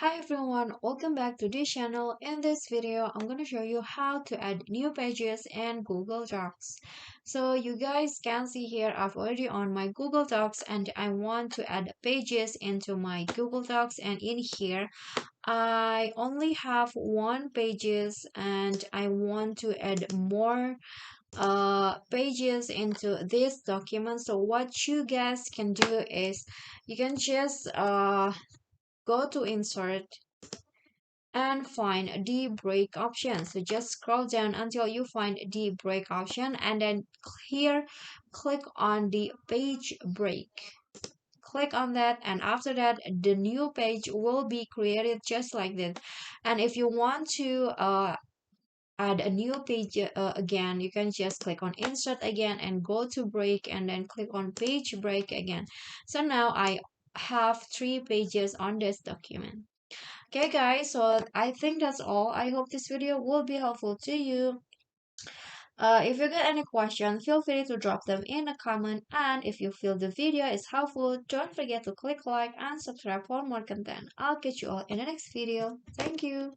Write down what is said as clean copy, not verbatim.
Hi everyone, welcome back to this channel. In this video, I'm going to show you how to add new pages in Google Docs. So you guys can see here, I've already on my Google Docs and I want to add pages into my Google Docs, and in here, I only have one pages and I want to add more pages into this document. So what you guys can do is you can just go to insert and find the break option. So just scroll down until you find the break option, and then here click on the page break. Click on that, and after that the new page will be created just like this. And if you want to add a new page again, you can just click on insert again and go to break and then click on page break again. So now I have 3 pages on this document. Okay guys, so I think that's all. I hope this video will be helpful to you. If you get any questions, feel free to drop them in a comment, and if you feel the video is helpful, don't forget to click like and subscribe for more content. I'll catch you all in the next video. Thank you.